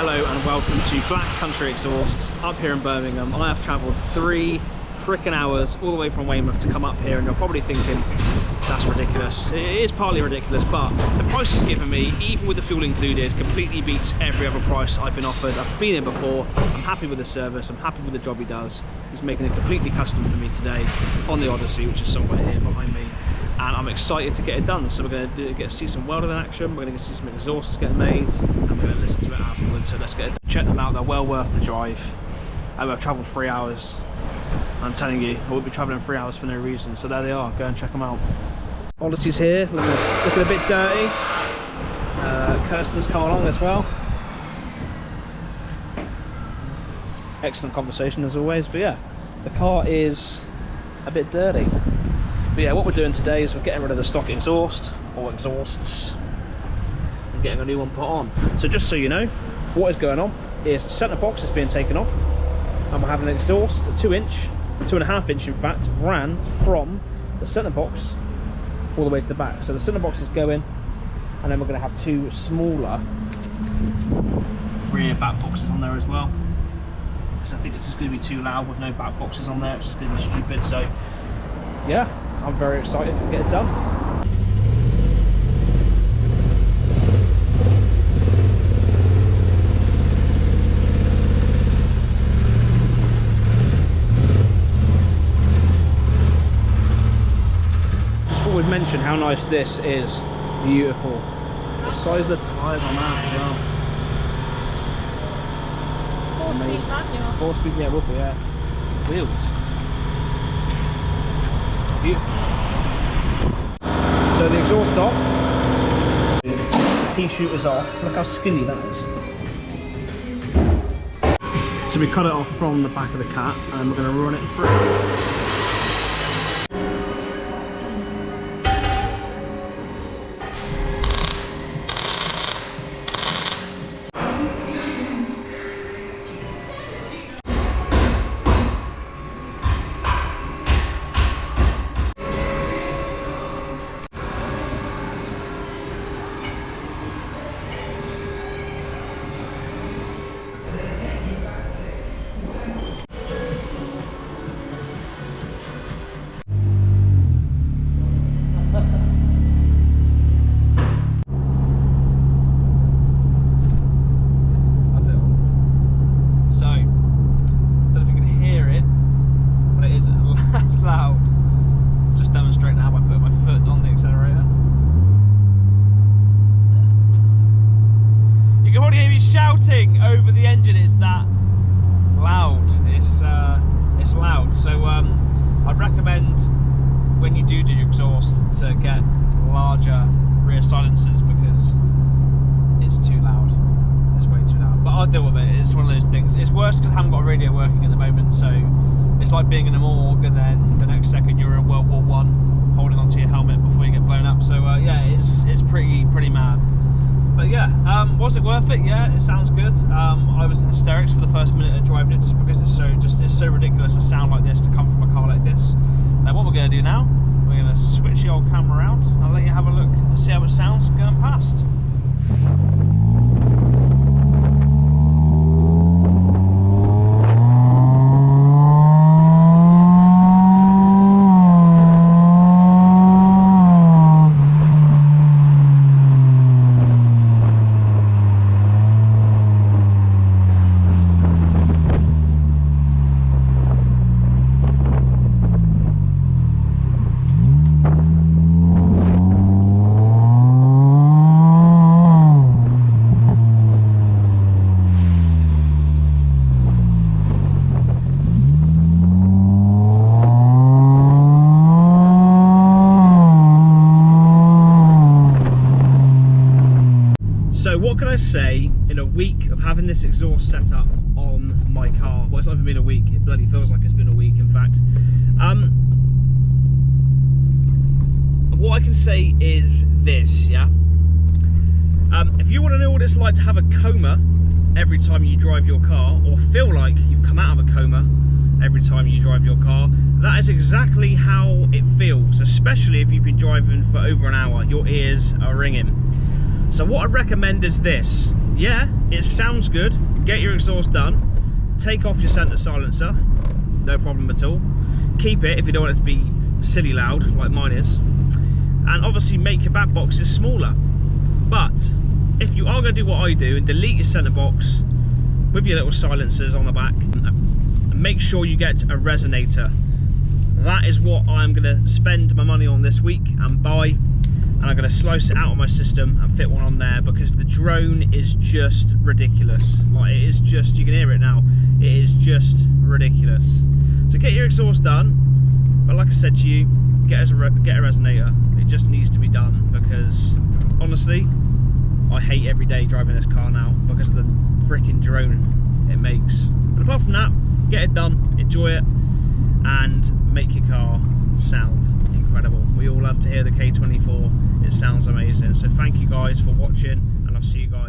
Hello and welcome to Black Country Exhausts up here in Birmingham. I have travelled 3 frickin' hours all the way from Weymouth to come up here, and you're probably thinking, that's ridiculous. It is partly ridiculous, but the price he's given me, even with the fuel included, completely beats every other price I've been offered. I've been here before, I'm happy with the service, I'm happy with the job he does. He's making it completely custom for me today on the Odyssey, which is somewhere here behind me. And I'm excited to get it done. So we're going to get to see some welding in action, we're going to see some exhausts getting made, and we're going to listen to it afterwards. So let's get it, check them out, they're well worth the drive. I've travelled 3 hours. I'm telling you, I would be travelling 3 hours for no reason. So there they are, go and check them out. Odyssey's here, looking a bit dirty. Kirsten's come along as well. Excellent conversation as always, but yeah, the car is a bit dirty. But yeah, what we're doing today is we're getting rid of the stock exhaust, or exhausts, and getting a new one put on. So just so you know, what is going on is the centre box is being taken off, and we're having an exhaust, a 2.5 inch in fact, ran from the centre box all the way to the back. So the centre box is going, and then we're going to have 2 smaller rear back boxes on there as well. Because I think this is going to be too loud with no back boxes on there, it's just going to be stupid. So yeah, I'm very excited to get it done. Just thought we'd mention how nice this is. Beautiful. The size of the tyres on that as well. 4-speed manual. 4-speed, yeah, it would be, yeah. Wheels. Beautiful. So the exhaust's off, the pea shooter's off. Look how skinny that is. So we cut it off from the back of the cat, and we're going to run it through. Shouting over the engine, it's that loud. It's loud. So I'd recommend when you do your exhaust to get larger rear silencers, because it's too loud. It's way too loud. But I'll deal with it. It's one of those things. It's worse because I haven't got a radio working at the moment, so it's like being in a morgue and then the next second you're in World War I holding onto your helmet before you get blown up. So yeah, it's pretty mad. But yeah, was it worth it? Yeah, it sounds good. I was in hysterics for the first minute of driving it, just because it's so ridiculous a sound like this to come from a car like this. Now what we're going to do now, we're going to switch the old camera around. I'll let you have a look and see how it sounds going past. So what can I say in a week of having this exhaust set up on my car? Well, it's not even been a week, it bloody feels like it's been a week in fact. What I can say is this, yeah? If you want to know what it's like to have a coma every time you drive your car, or feel like you've come out of a coma every time you drive your car, that is exactly how it feels, especially if you've been driving for over an hour. Your ears are ringing. So what I recommend is this. yeah, it sounds good. Get your exhaust done. Take off your centre silencer. No problem at all. Keep it if you don't want it to be silly loud like mine is. And obviously make your back boxes smaller. But if you are going to do what I do and delete your centre box with your little silencers on the back, and make sure you get a resonator. That is what I'm going to spend my money on this week and buy, and I'm going to slice it out of my system and fit one on there, because the drone is just ridiculous. Like, it is just, you can hear it now, it is just ridiculous. So get your exhaust done, but like I said to you, get a resonator. It just needs to be done, because honestly, I hate every day driving this car now because of the freaking drone it makes. But apart from that, get it done, enjoy it, and make your car sound incredible. We all love to hear the K24. It sounds amazing. So thank you guys for watching, and I'll see you guys